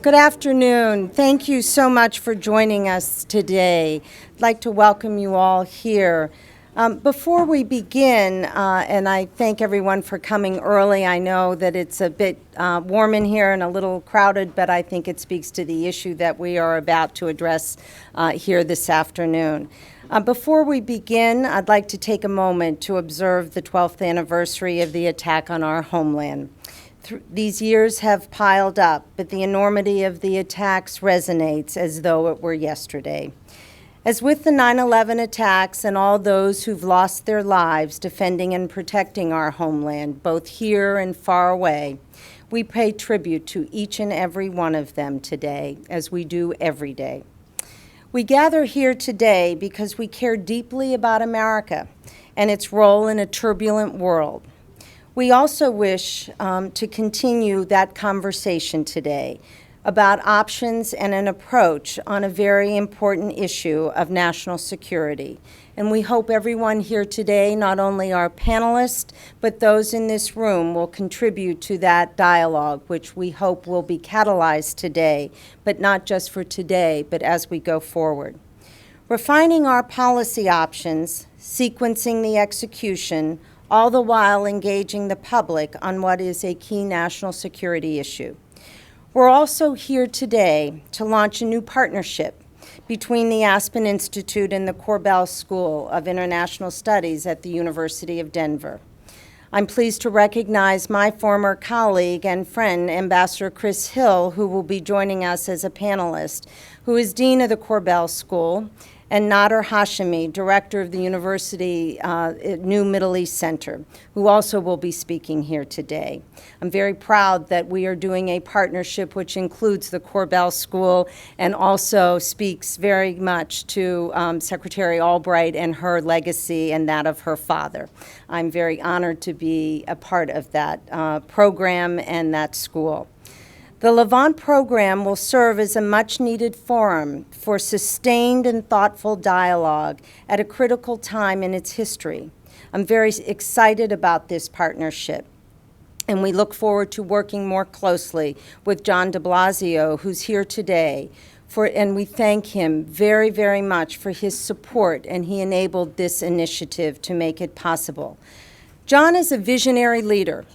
Good afternoon. Thank you so much for joining us today. I'd like to welcome you all here. Before we begin, and I thank everyone for coming early. I know that it's a bit warm in here and a little crowded, but I think it speaks to the issue that we are about to address here this afternoon. Before we begin, I'd like to take a moment to observe the 12th anniversary of the attack on our homeland. These years have piled up, but the enormity of the attacks resonates as though it were yesterday. As with the 9/11 attacks and all those who've lost their lives defending and protecting our homeland, both here and far away, we pay tribute to each and every one of them today, as we do every day. We gather here today because we care deeply about America and its role in a turbulent world. We also wish to continue that conversation today about options and an approach on a very important issue of national security. And we hope everyone here today, not only our panelists, but those in this room will contribute to that dialogue, which we hope will be catalyzed today, but not just for today, but as we go forward. Refining our policy options, sequencing the execution, all the while engaging the public on what is a key national security issue. We're also here today to launch a new partnership between the Aspen Institute and the Korbel School of International Studies at the University of Denver. I'm pleased to recognize my former colleague and friend, Ambassador Chris Hill, who will be joining us as a panelist, who is Dean of the Korbel School, and Nader Hashemi, Director of the University New Middle East Center, who also will be speaking here today. I'm very proud that we are doing a partnership which includes the Korbel School and also speaks very much to Secretary Albright and her legacy and that of her father. I'm very honored to be a part of that program and that school. The Levant program will serve as a much-needed forum for sustained and thoughtful dialogue at a critical time in its history. I'm very excited about this partnership, and we look forward to working more closely with John de Blasio, who's here today, and we thank him very, very much for his support, and he enabled this initiative to make it possible. John is a visionary leader.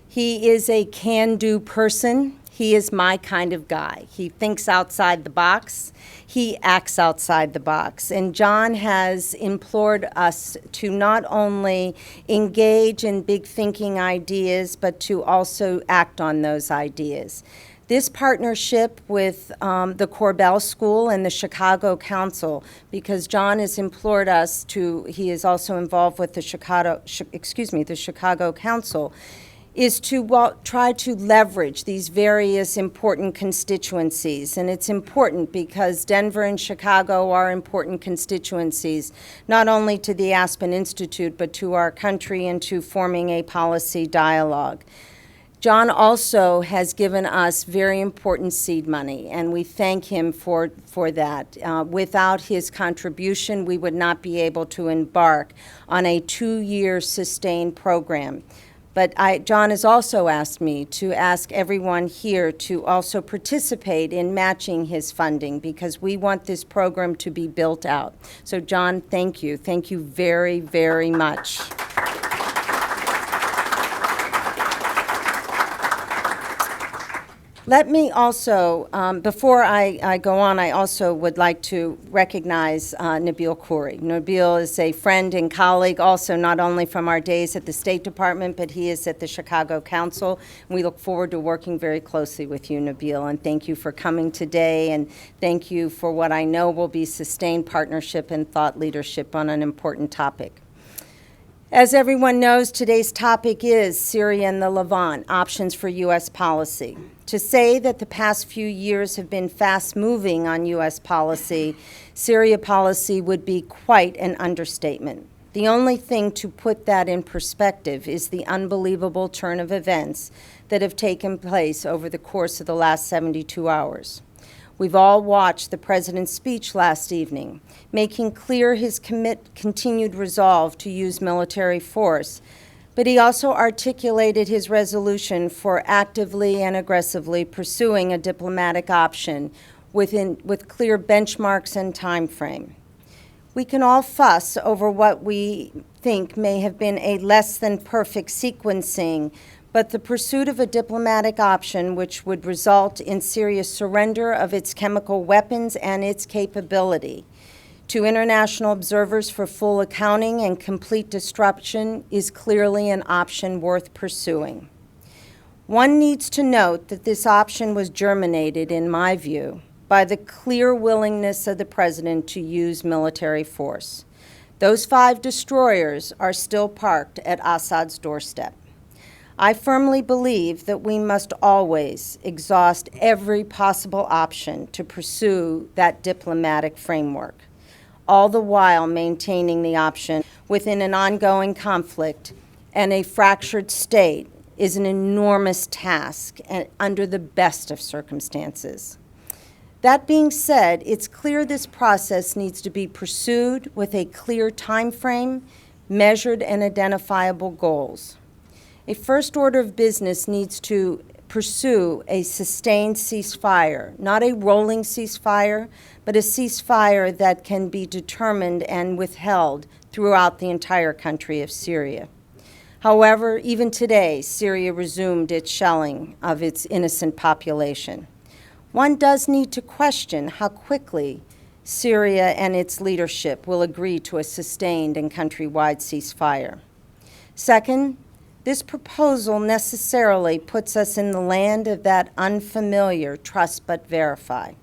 He is a can-do person. He is my kind of guy. He thinks outside the box. He acts outside the box. And John has implored us to not only engage in big thinking ideas, but to also act on those ideas. This partnership with the Korbel School and the Chicago Council, because John has implored us to, he is also involved with the Chicago Council, is to try to leverage these various important constituencies. And it's important because Denver and Chicago are important constituencies, not only to the Aspen Institute, but to our country and to forming a policy dialogue. John also has given us very important seed money, and we thank him for that. Without his contribution, we would not be able to embark on a 2-year sustained program. But John has also asked me to ask everyone here to also participate in matching his funding because we want this program to be built out. So John, thank you. Thank you very, very much. Let me also, before I go on, I also would like to recognize Nabil Khoury. Nabil is a friend and colleague, also not only from our days at the State Department, but he is at the Chicago Council. And we look forward to working very closely with you, Nabil, and thank you for coming today, and thank you for what I know will be sustained partnership and thought leadership on an important topic. As everyone knows, today's topic is Syria and the Levant, options for U.S. policy. To say that the past few years have been fast-moving on U.S. policy, Syria policy would be quite an understatement. The only thing to put that in perspective is the unbelievable turn of events that have taken place over the course of the last 72 hours. We've all watched the president's speech last evening, making clear his continued resolve to use military force, but he also articulated his resolution for actively and aggressively pursuing a diplomatic option with clear benchmarks and time frame. We can all fuss over what we think may have been a less than perfect sequencing, but the pursuit of a diplomatic option which would result in Syria's surrender of its chemical weapons and its capability to international observers for full accounting and complete destruction is clearly an option worth pursuing. One needs to note that this option was germinated, in my view, by the clear willingness of the president to use military force. Those 5 destroyers are still parked at Assad's doorstep. I firmly believe that we must always exhaust every possible option to pursue that diplomatic framework, all the while maintaining the option within an ongoing conflict and a fractured state is an enormous task and under the best of circumstances. That being said, it's clear this process needs to be pursued with a clear time frame, measured and identifiable goals. A first order of business needs to pursue a sustained ceasefire, not a rolling ceasefire, but a ceasefire that can be determined and withheld throughout the entire country of Syria. However, even today, Syria resumed its shelling of its innocent population. One does need to question how quickly Syria and its leadership will agree to a sustained and countrywide ceasefire. Second, this proposal necessarily puts us in the land of that unfamiliar trust but verify.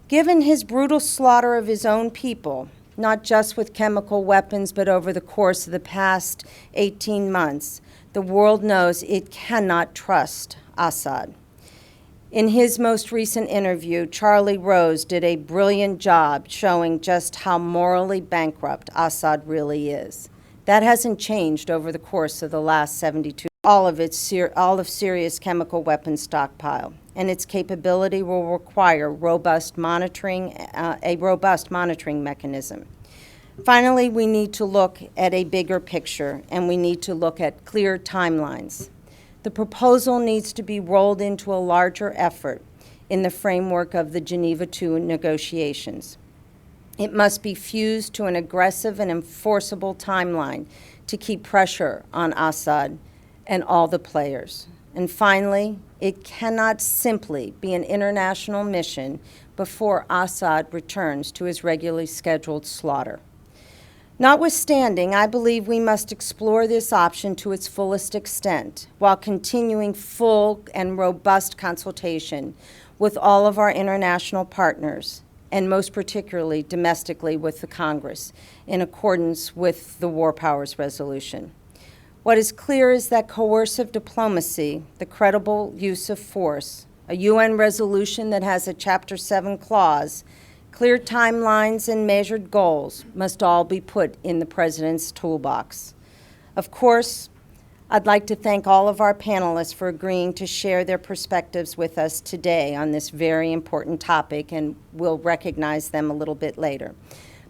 Given his brutal slaughter of his own people, not just with chemical weapons but over the course of the past 18 months, the world knows it cannot trust Assad. In his most recent interview, Charlie Rose did a brilliant job showing just how morally bankrupt Assad really is. That hasn't changed over the course of the last 72 all of Syria's chemical weapons stockpile, and its capability will require a robust monitoring mechanism. Finally, we need to look at a bigger picture, and we need to look at clear timelines. The proposal needs to be rolled into a larger effort in the framework of the Geneva II negotiations. It must be fused to an aggressive and enforceable timeline to keep pressure on Assad and all the players. And finally, it cannot simply be an international mission before Assad returns to his regularly scheduled slaughter. Notwithstanding, I believe we must explore this option to its fullest extent while continuing full and robust consultation with all of our international partners, and most particularly domestically with the Congress, in accordance with the War Powers Resolution. What is clear is that coercive diplomacy, the credible use of force, a UN resolution that has a Chapter 7 clause, clear timelines and measured goals must all be put in the President's toolbox. Of course, I'd like to thank all of our panelists for agreeing to share their perspectives with us today on this very important topic, and we'll recognize them a little bit later.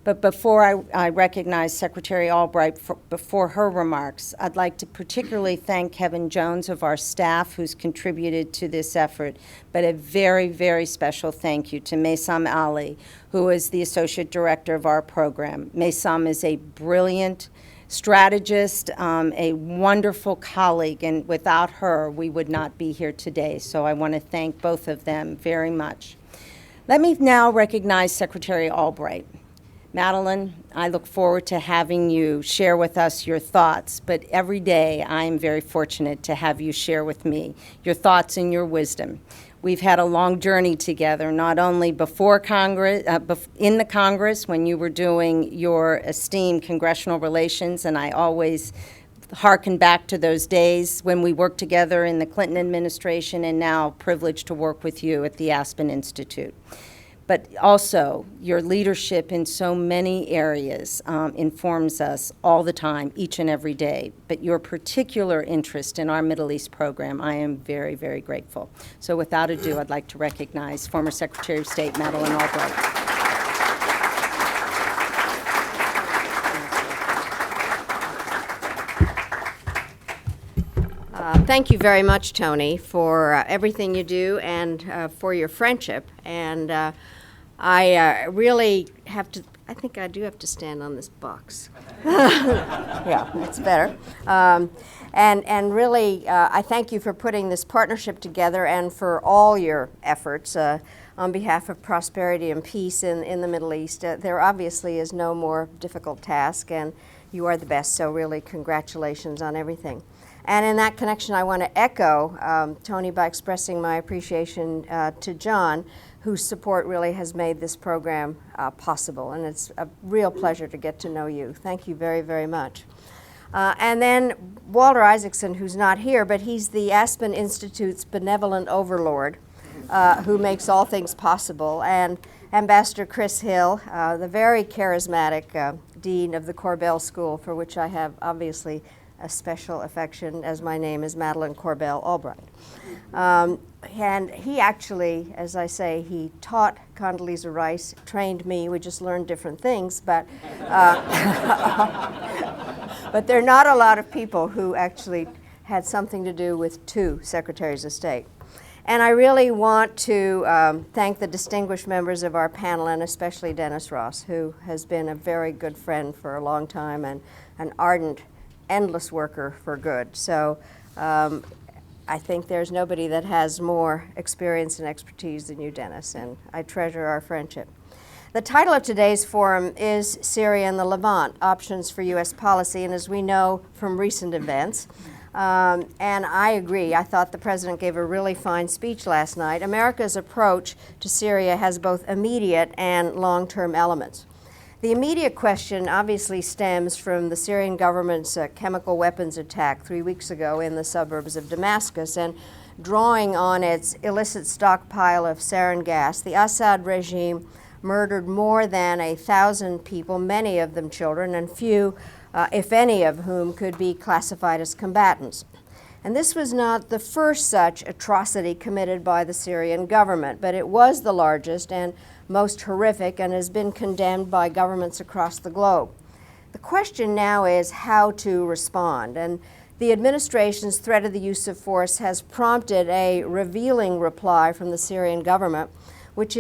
But before I recognize Secretary Albright before her remarks, I'd like to particularly thank Kevin Jones of our staff who's contributed to this effort, but a very, very special thank you to Maysam Ali, who is the Associate Director of our program. Maysam is a brilliant strategist, a wonderful colleague, and without her, we would not be here today. So I want to thank both of them very much. Let me now recognize Secretary Albright. Madeleine, I look forward to having you share with us your thoughts, but every day I am very fortunate to have you share with me your thoughts and your wisdom. We've had a long journey together, not only before Congress, in the Congress when you were doing your esteemed congressional relations, and I always hearken back to those days when we worked together in the Clinton administration, and now privileged to work with you at the Aspen Institute. But also, your leadership in so many areas informs us all the time, each and every day. But your particular interest in our Middle East program, I am very, very grateful. So without ado, I'd like to recognize former Secretary of State Madeleine Albright. Thank you very much, Tony, for everything you do and for your friendship. And I really have to, I think I do have to stand on this box. Yeah, that's better. And really, I thank you for putting this partnership together and for all your efforts on behalf of prosperity and peace in the Middle East. There obviously is no more difficult task, and you are the best, so really congratulations on everything. And in that connection, I want to echo Tony by expressing my appreciation to John, whose support really has made this program possible. And it's a real pleasure to get to know you. Thank you very, very much. And then Walter Isaacson, who's not here, but he's the Aspen Institute's benevolent overlord, who makes all things possible. And Ambassador Chris Hill, the very charismatic Dean of the Corbell School, for which I have obviously a special affection, as my name is Madeleine Albright. And he actually, as I say, he taught Condoleezza Rice, trained me. We just learned different things, but but there are not a lot of people who actually had something to do with two Secretaries of State. And I really want to thank the distinguished members of our panel, and especially Dennis Ross, who has been a very good friend for a long time and an ardent, endless worker for good. So I think there's nobody that has more experience and expertise than you, Dennis, and I treasure our friendship. The title of today's forum is Syria and the Levant, Options for U.S. Policy, and as we know from recent events, and I agree, I thought the President gave a really fine speech last night, America's approach to Syria has both immediate and long-term elements. The immediate question obviously stems from the Syrian government's chemical weapons attack 3 weeks ago in the suburbs of Damascus, and drawing on its illicit stockpile of sarin gas, the Assad regime murdered more than 1,000 people, many of them children, and few, if any, of whom could be classified as combatants. And this was not the first such atrocity committed by the Syrian government, but it was the largest and most horrific and has been condemned by governments across the globe. The question now is how to respond, and the administration's threat of the use of force has prompted a revealing reply from the Syrian government, which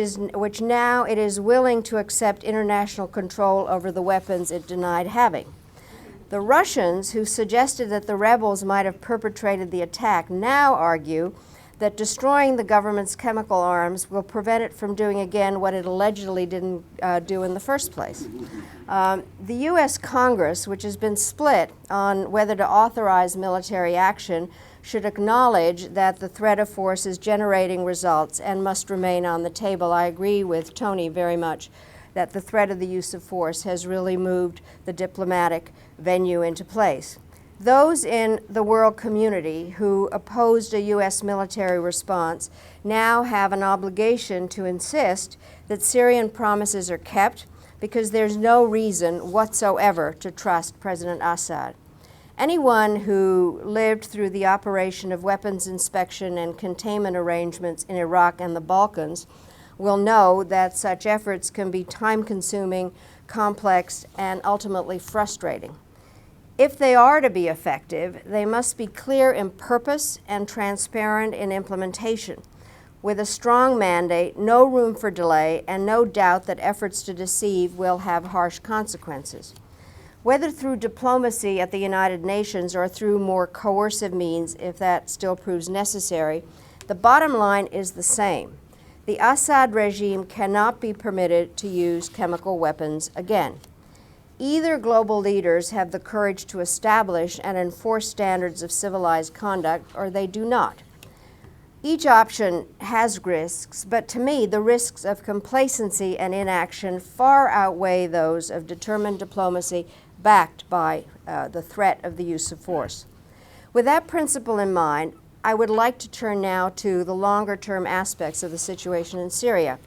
now it is willing to accept international control over the weapons it denied having. The Russians, who suggested that the rebels might have perpetrated the attack, now argue that destroying the government's chemical arms will prevent it from doing again what it allegedly didn't do in the first place. The U.S. Congress, which has been split on whether to authorize military action, should acknowledge that the threat of force is generating results and must remain on the table. I agree with Tony very much that the threat of the use of force has really moved the diplomatic venue into place. Those in the world community who opposed a U.S. military response now have an obligation to insist that Syrian promises are kept, because there's no reason whatsoever to trust President Assad. Anyone who lived through the operation of weapons inspection and containment arrangements in Iraq and the Balkans will know that such efforts can be time-consuming, complex, and ultimately frustrating. If they are to be effective, they must be clear in purpose and transparent in implementation, with a strong mandate, no room for delay, and no doubt that efforts to deceive will have harsh consequences. Whether through diplomacy at the United Nations or through more coercive means, if that still proves necessary, the bottom line is the same. The Assad regime cannot be permitted to use chemical weapons again. Either global leaders have the courage to establish and enforce standards of civilized conduct, or they do not. Each option has risks, but to me, the risks of complacency and inaction far outweigh those of determined diplomacy backed by the threat of the use of force. With that principle in mind, I would like to turn now to the longer-term aspects of the situation in Syria.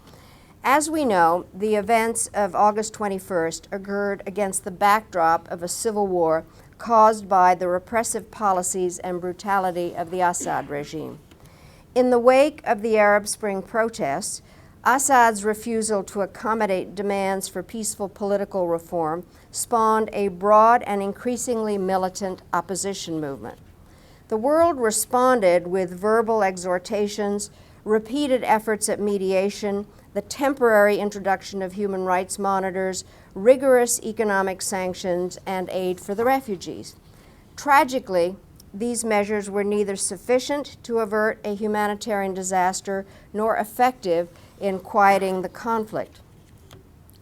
As we know, the events of August 21st occurred against the backdrop of a civil war caused by the repressive policies and brutality of the Assad regime. In the wake of the Arab Spring protests, Assad's refusal to accommodate demands for peaceful political reform spawned a broad and increasingly militant opposition movement. The world responded with verbal exhortations, repeated efforts at mediation, the temporary introduction of human rights monitors, rigorous economic sanctions, and aid for the refugees. Tragically, these measures were neither sufficient to avert a humanitarian disaster nor effective in quieting the conflict.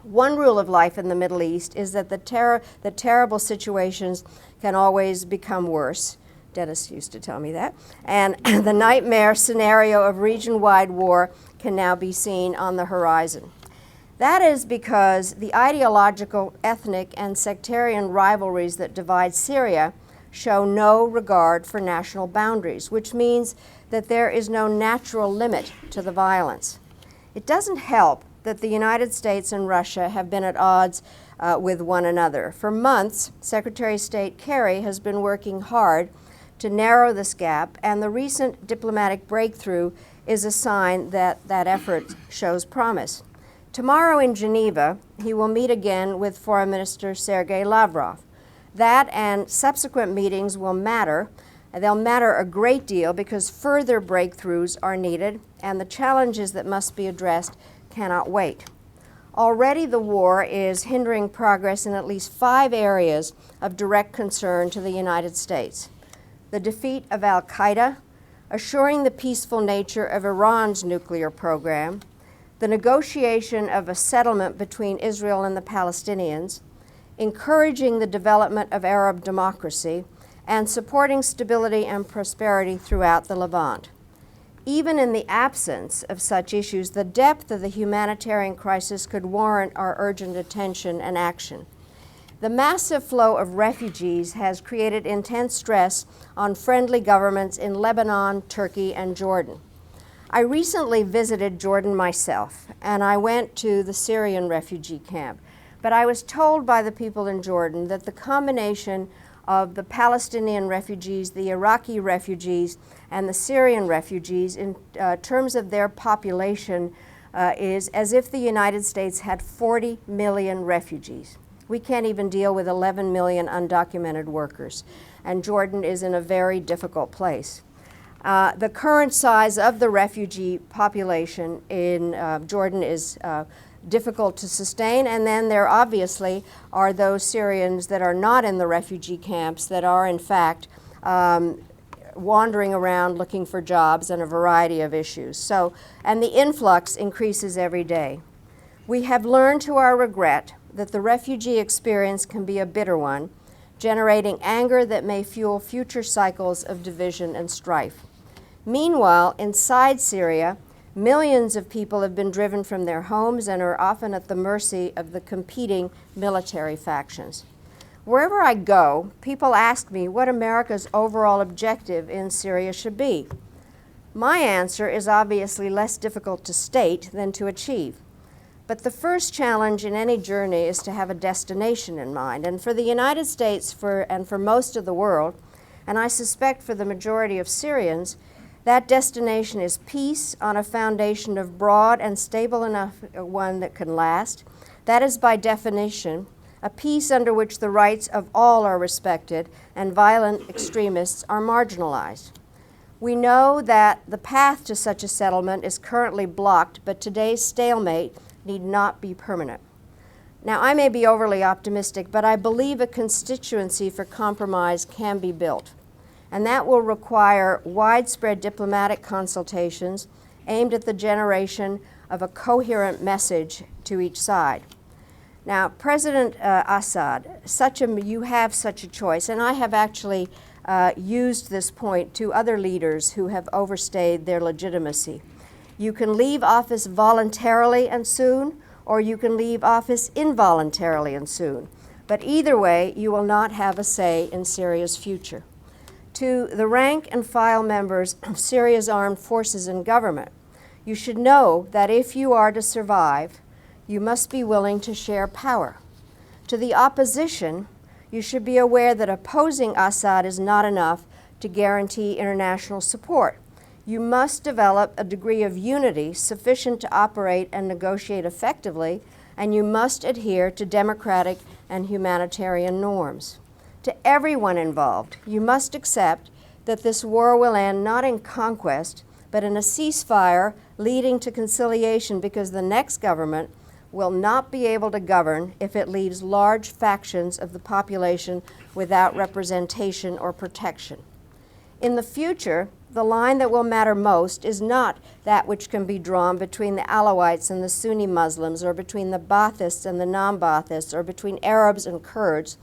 One rule of life in the Middle East is that the terrible situations can always become worse. Dennis used to tell me that. And the nightmare scenario of region-wide war can now be seen on the horizon. That is because the ideological, ethnic, and sectarian rivalries that divide Syria show no regard for national boundaries, which means that there is no natural limit to the violence. It doesn't help that the United States and Russia have been at odds with one another. For months, Secretary of State Kerry has been working hard to narrow this gap, and the recent diplomatic breakthrough is a sign that that effort shows promise. Tomorrow in Geneva, he will meet again with Foreign Minister Sergei Lavrov. That and subsequent meetings will matter. They'll matter a great deal because further breakthroughs are needed, and the challenges that must be addressed cannot wait. Already the war is hindering progress in at least 5 areas of direct concern to the United States: the defeat of Al-Qaeda, assuring the peaceful nature of Iran's nuclear program, the negotiation of a settlement between Israel and the Palestinians, encouraging the development of Arab democracy, and supporting stability and prosperity throughout the Levant. Even in the absence of such issues, the depth of the humanitarian crisis could warrant our urgent attention and action. The massive flow of refugees has created intense stress on friendly governments in Lebanon, Turkey, and Jordan. I recently visited Jordan myself, and I went to the Syrian refugee camp. But I was told by the people in Jordan that the combination of the Palestinian refugees, the Iraqi refugees, and the Syrian refugees in terms of their population is as if the United States had 40 million refugees. We can't even deal with 11 million undocumented workers, and Jordan is in a very difficult place. The current size of the refugee population in Jordan is difficult to sustain, and then there obviously are those Syrians that are not in the refugee camps that are in fact wandering around looking for jobs and a variety of issues. And the influx increases every day. We have learned to our regret that the refugee experience can be a bitter one, generating anger that may fuel future cycles of division and strife. Meanwhile, inside Syria, millions of people have been driven from their homes and are often at the mercy of the competing military factions. Wherever I go, people ask me what America's overall objective in Syria should be. My answer is obviously less difficult to state than to achieve. But the first challenge in any journey is to have a destination in mind. And for the United States and for most of the world, and I suspect for the majority of Syrians, that destination is peace on a foundation of broad and stable enough one that can last. That is by definition a peace under which the rights of all are respected and violent extremists are marginalized. We know that the path to such a settlement is currently blocked, but today's stalemate need not be permanent. Now, I may be overly optimistic, but I believe a constituency for compromise can be built, and that will require widespread diplomatic consultations aimed at the generation of a coherent message to each side. Now, President Assad, you have such a choice, and I have actually used this point to other leaders who have overstayed their legitimacy. You can leave office voluntarily and soon, or you can leave office involuntarily and soon. But either way, you will not have a say in Syria's future. To the rank and file members of Syria's armed forces and government, you should know that if you are to survive, you must be willing to share power. To the opposition, you should be aware that opposing Assad is not enough to guarantee international support. You must develop a degree of unity sufficient to operate and negotiate effectively, and you must adhere to democratic and humanitarian norms. To everyone involved, you must accept that this war will end not in conquest, but in a ceasefire leading to conciliation, because the next government will not be able to govern if it leaves large factions of the population without representation or protection. In the future, the line that will matter most is not that which can be drawn between the Alawites and the Sunni Muslims, or between the Baathists and the non-Baathists, or between Arabs and Kurds.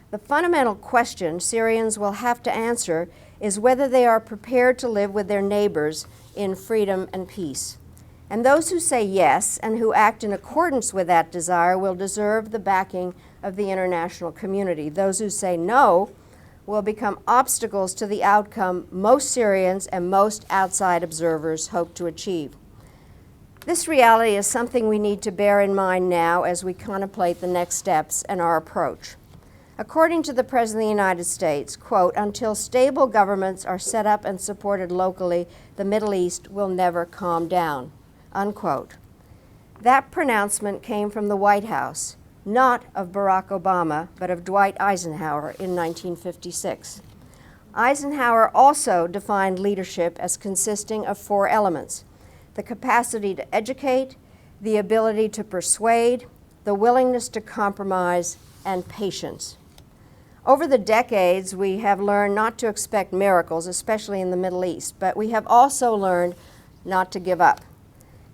The fundamental question Syrians will have to answer is whether they are prepared to live with their neighbors in freedom and peace. And those who say yes and who act in accordance with that desire will deserve the backing of the international community. Those who say no will become obstacles to the outcome most Syrians and most outside observers hope to achieve. This reality is something we need to bear in mind now as we contemplate the next steps and our approach. According to the President of the United States, quote, "Until stable governments are set up and supported locally, the Middle East will never calm down," unquote. That pronouncement came from the White House, not of Barack Obama, but of Dwight Eisenhower in 1956. Eisenhower also defined leadership as consisting of 4 elements: the capacity to educate, the ability to persuade, the willingness to compromise, and patience. Over the decades, we have learned not to expect miracles, especially in the Middle East, but we have also learned not to give up.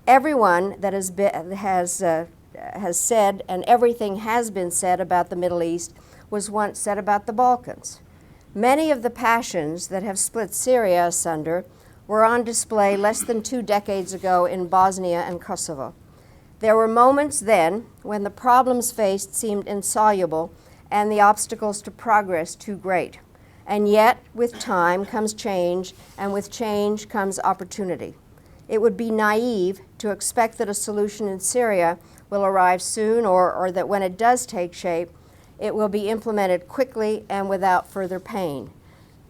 Everyone that has said, and everything has been said about the Middle East, was once said about the Balkans. Many of the passions that have split Syria asunder were on display less than 2 decades ago in Bosnia and Kosovo. There were moments then when the problems faced seemed insoluble and the obstacles to progress too great. And yet, with time comes change, and with change comes opportunity. It would be naive to expect that a solution in Syria will arrive soon, or that when it does take shape, it will be implemented quickly and without further pain.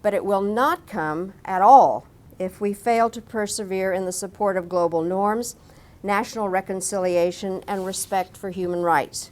But it will not come at all if we fail to persevere in the support of global norms, national reconciliation, and respect for human rights.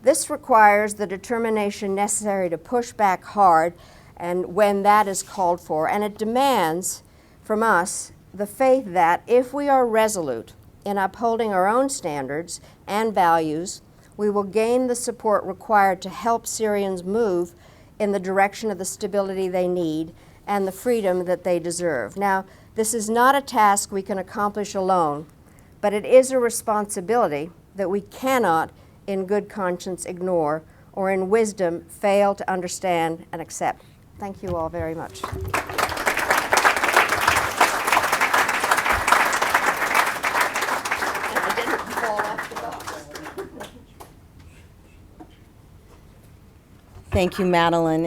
This requires the determination necessary to push back hard and when that is called for, and it demands from us the faith that if we are resolute in upholding our own standards and values, we will gain the support required to help Syrians move in the direction of the stability they need and the freedom that they deserve. Now, this is not a task we can accomplish alone, but it is a responsibility that we cannot, in good conscience, ignore, or in wisdom, fail to understand and accept. Thank you all very much. Thank you, Madeleine.